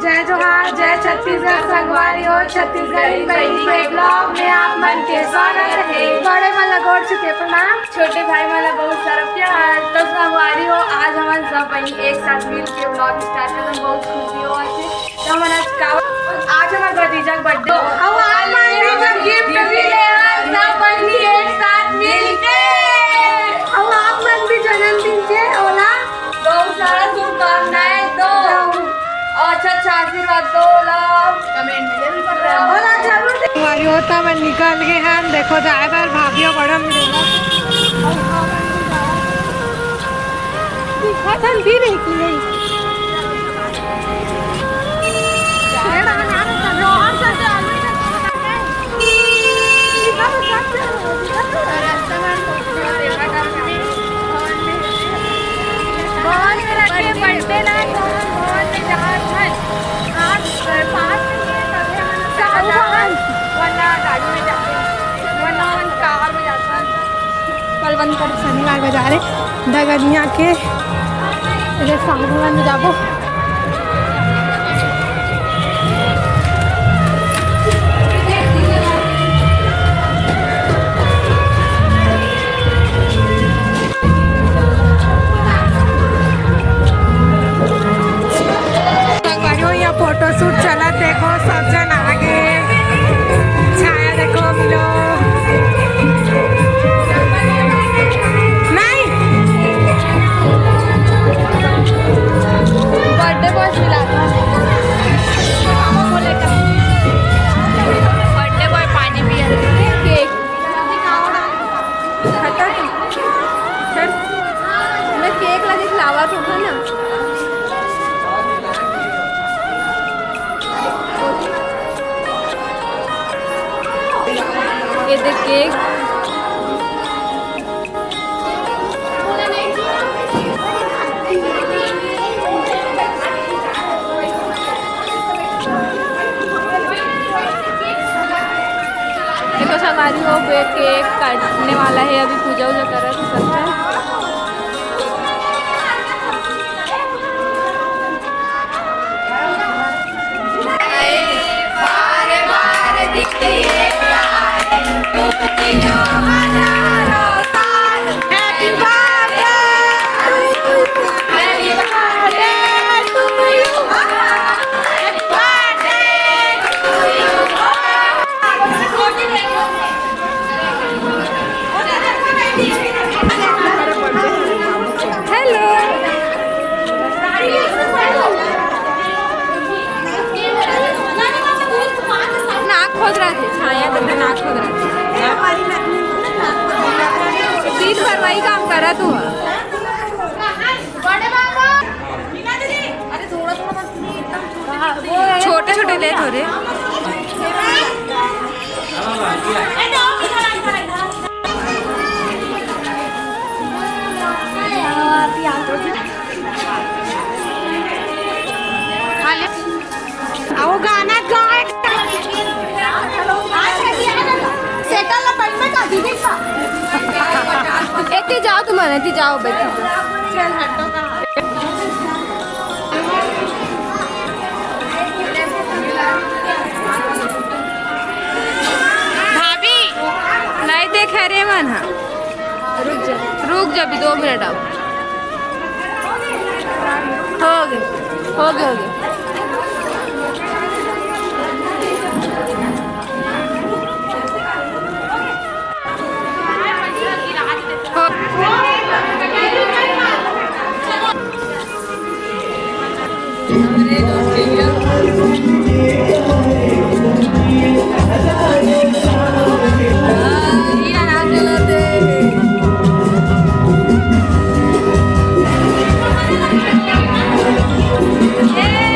जय जोहार, जय छत्तीसगढ़ संगवारी और छत्तीसगढ़ी बहनी के ब्लॉग में आप मन के स्वागत है। बड़े मला गोड़ चुके प्रणाम, छोटे भाई मला बहुत सारा प्यार। तो संगवारी हो, आज हमारे सब बहनी एक साथ मिल के ब्लॉग स्टार्ट कर, बहुत खुशी हो तो हमारा आज हमारे भतीजा का बर्थडे गिफ्ट मिले सब बहनी एक साथ मिल के। और आप मन भी जन्मदिन के ओला बहुत सारा शुभकामनाएं दो, अच्छा आशीर्वाद दो, कमेंट में भी बोला जरूर। हमारी होता मैं निकल गए हैं, देखो ड्राइवर भाभियों बड़ा मिलेगा भी नहीं की नहीं बलवंत कर शनिवार बाजार डगनिया के सागवान में जाबो। यहाँ फोटो शूट चला, देखो सब जन आगे छाया देखो मिलो नहीं बर्थडे बॉय मिला था बर्थडे बॉय पानी पिया केक मैं केक लगे खिलावा था ना। ये देख केक देखो सवारी हो केक काटने वाला है, अभी पूजा वूजा कर रहा है सब है। दिन भर वही काम करा तू। छोटे छोटे ले थोड़े आओ गाना गाए इतनी जाओ तुम्हारे इतनी जाओ बैठो चल हटो भाभी नहीं देख रे मन रुक जा भी 2 मिनट आओ हो गए Yeah.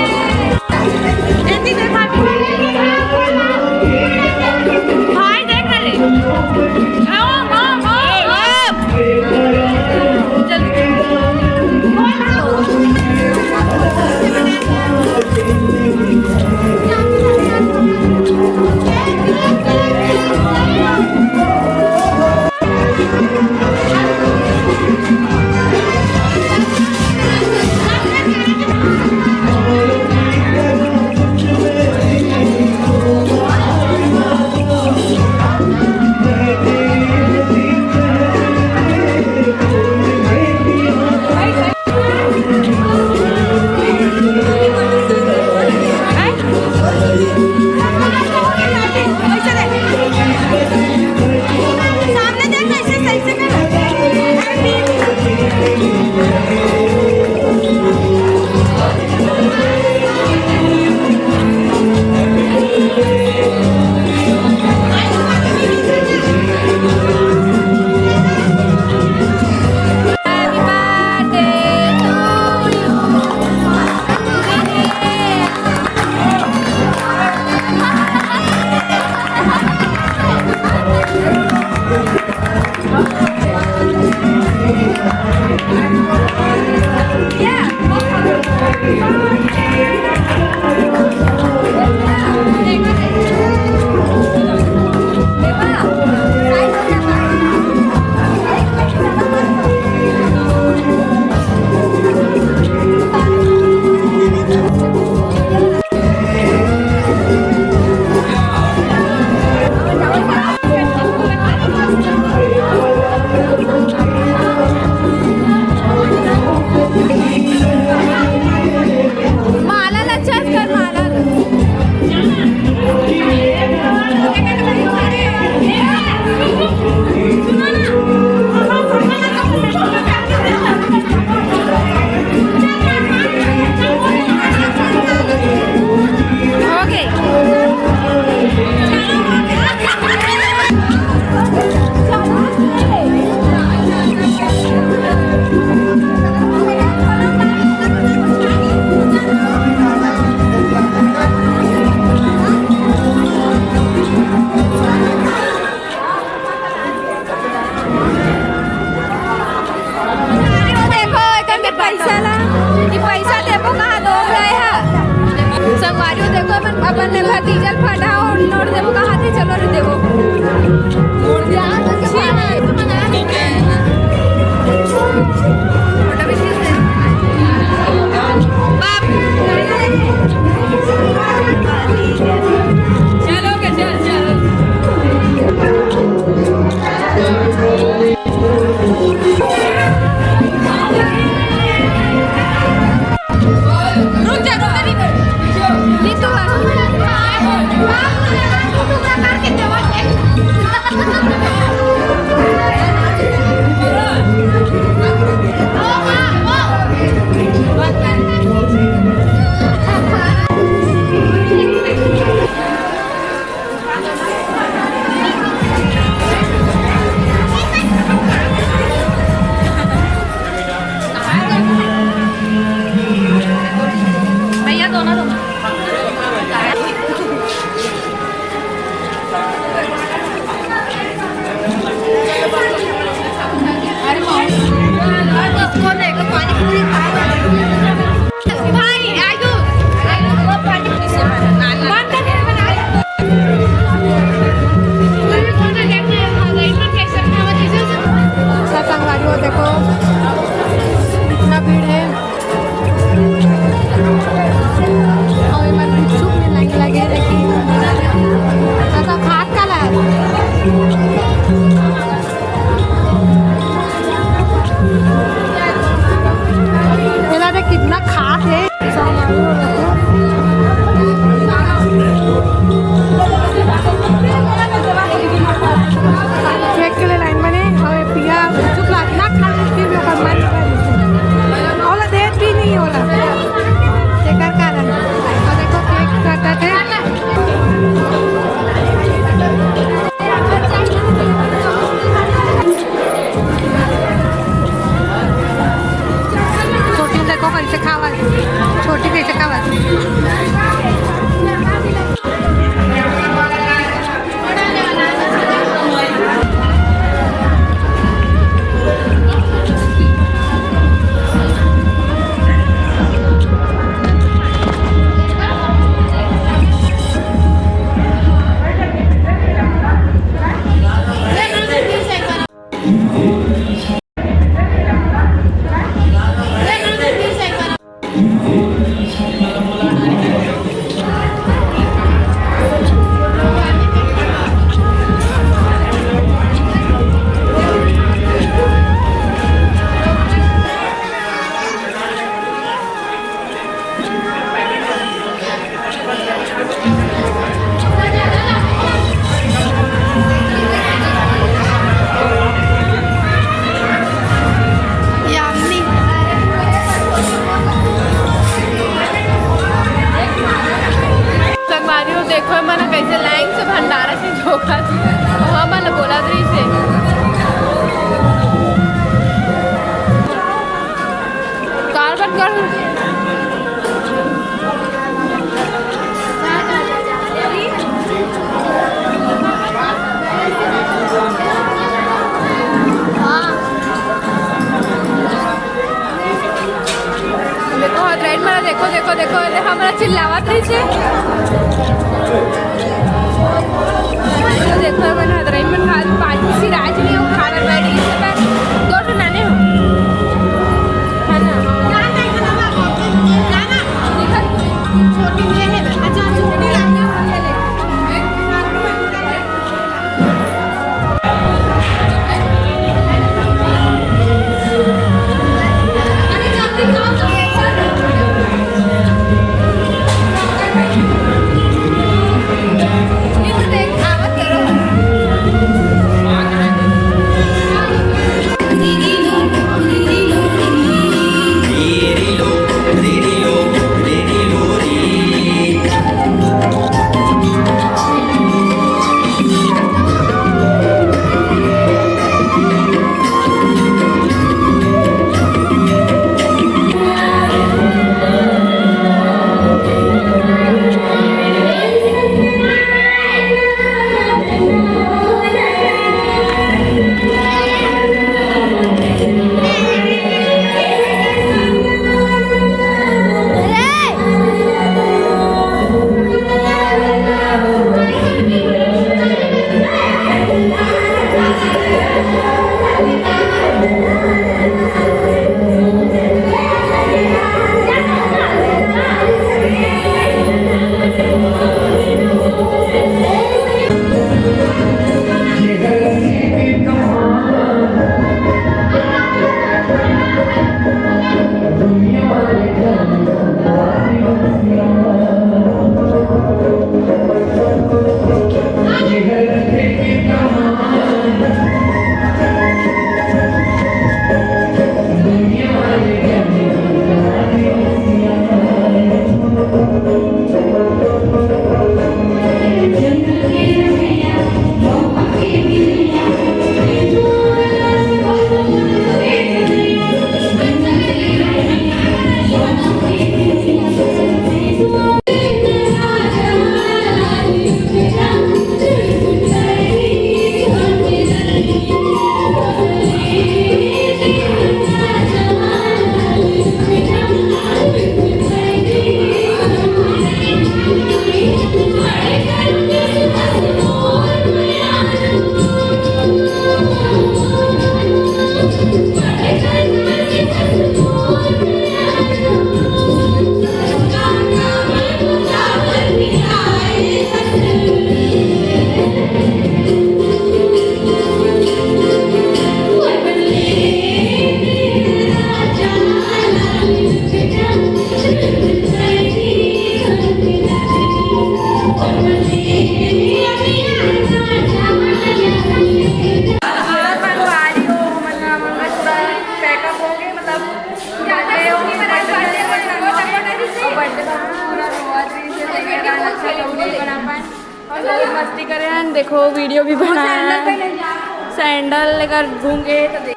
अपन ने भतीजल फटा और नोट देवो कहाँ थे चलो रे देवो देखो देखो देखो हमारा चिल्लावत रही से तो देखो मैंने हदराई में खा पाँच किसी राज नहीं हो खाना बैठी इससे मैं दो तो नाने हो है ना छोटी ले ले अच्छा छोटी लाने हो ले ले मस्ती करें देखो वीडियो भी बनाया सैंडल लेकर घूंगे तो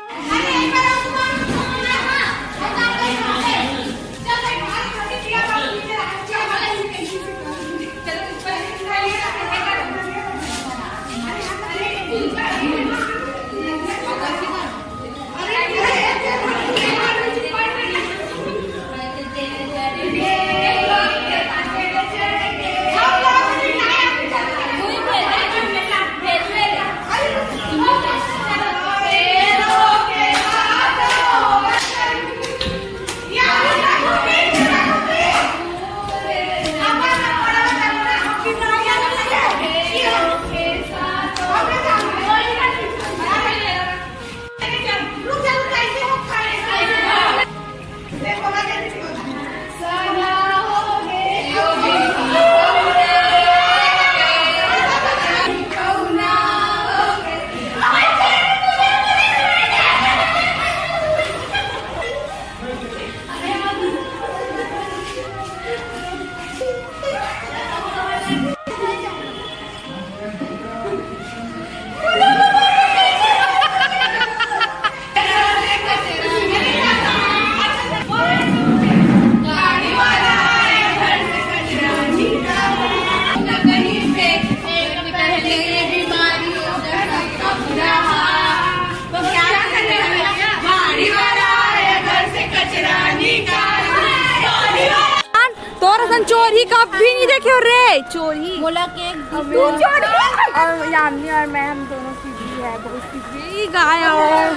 तोरा सन चोरी कभी नहीं देखे हो रे। चोरी बोला के तू चोरी। और यामिनी और मैं हम दोनों सीधी है, बहुत सीधी गाय और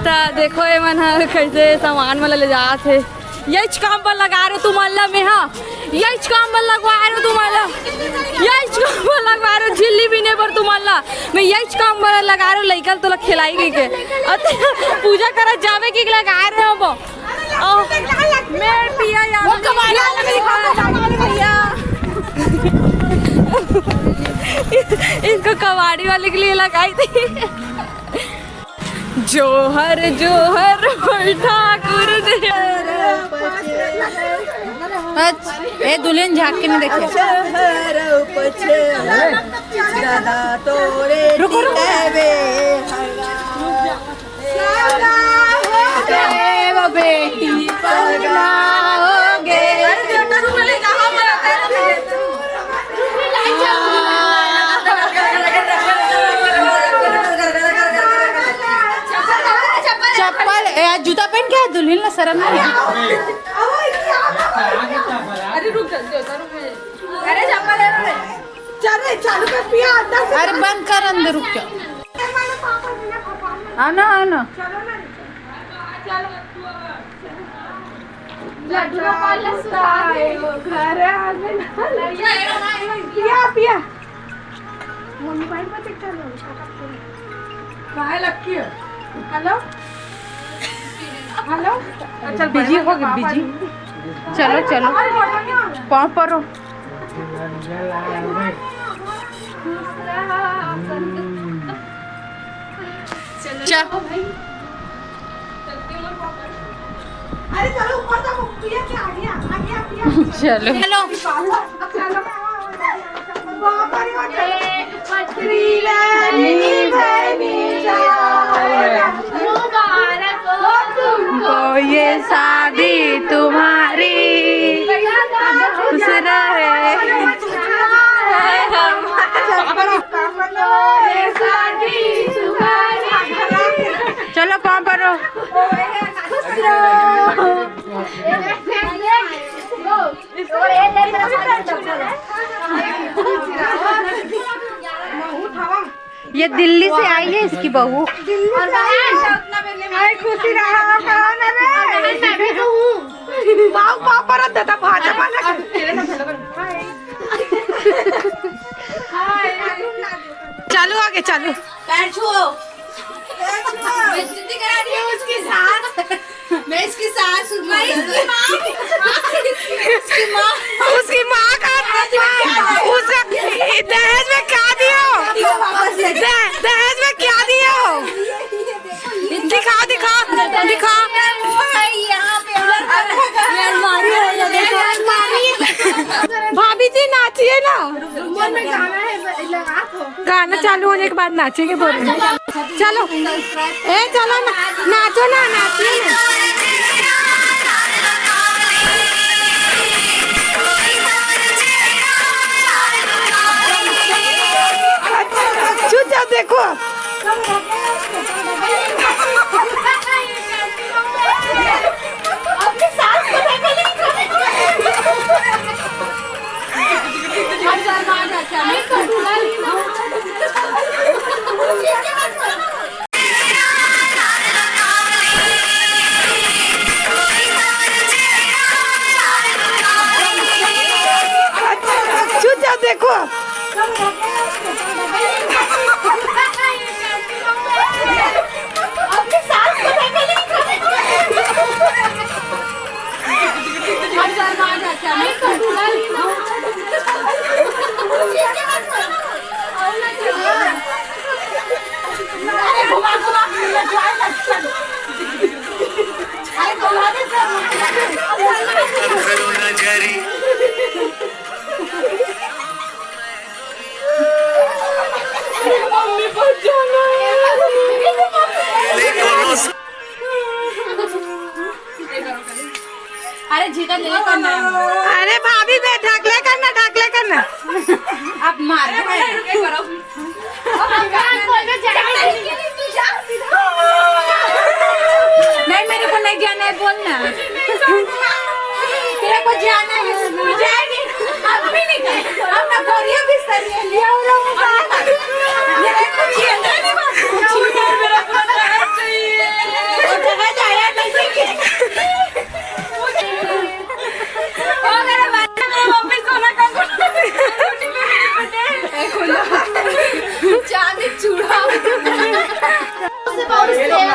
ता देखो ये मन कैसे सामान वाला ले जा थे। यही काम पर लगा रहे तुम अल्लाह में। हाँ यही काम पर लगवा रहे तुम अल्लाह, यही काम पर लगवा रहे झिल्ली पीने पर तुम अल्लाह। मैं यही काम पर लगा रहे लइकल तो खिलाई गई के पूजा करा जावे की लगा रहे हो वो। मैं पिया इसको कबाड़ी वाले के लिए लगाई थी। जोहर जोहर ठाकुर ए दुल्हन झाँक के नहीं देखे। रुको बेटी चप्पल जूता पहन के दुल्हन ना शर्म नहीं। अरे रुक अरे चप्पल चालू कर पिया। अरे बंद कर अंदर रुक क्या आना आना पिया मोबाइल पर चेक कर लो। हेलो हेलो चल बिजी हो गए बिजी। चलो चलो पाँव पर हो। चलो अरे चलो ऊपर तक पिया के आ गया चलो हेलो तुमको ये शादी तुम्हारी खुश रहे। चलो पाँव पर रहो। ये दिल्ली से आई है इसकी बहू। खुशी चालू आगे चालू उसके साथ मैं इसकी सास उसकी माँ का उसका दहेज में क्या दियो दहेज में क्या दियो दिखा दिखा दिखा भाभी जी नाचिए ना। गाना चालू होने के बाद नाचेंगे बोल रहे हैं। चलो ए चलो ना नाचो ना नाचिए ना। चुचा देखो चुचा देखो अरे झीका ले करना है। अरे भाभी बे ढकले करना आप मार करो। नहीं मेरे को नहीं ज्ञान है बोलना। जाना है स्कूल जाएगी अब भी नहीं गए अपना बोरिया भी सही है लिया और ये कुछ ये नहीं बात मेरा पता है चाहिए वो जगह जाया नहीं ओ मेरा मम्मी सोना का चांदी चूड़ा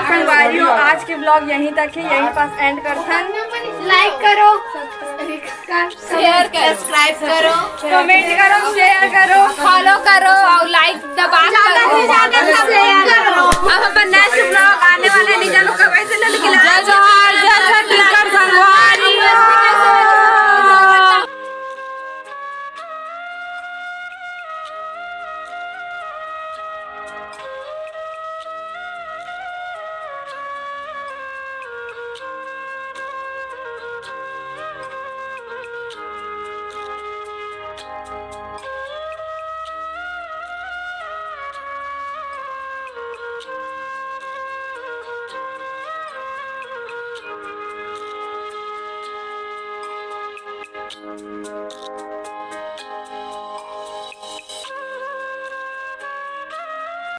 संगवारियों आज के ब्लॉग यहीं तक है यहीं पास एंड करथन लाइक करो शेयर करो सब्सक्राइब करो कमेंट करो शेयर करो फॉलो करो और लाइक दबा करो शेयर करो अब अपन नेक्स्ट ब्लॉग आने वाले नहीं जानो कब ऐसे निकला जय जोहार जय छत्तीसगढ़ संगवारी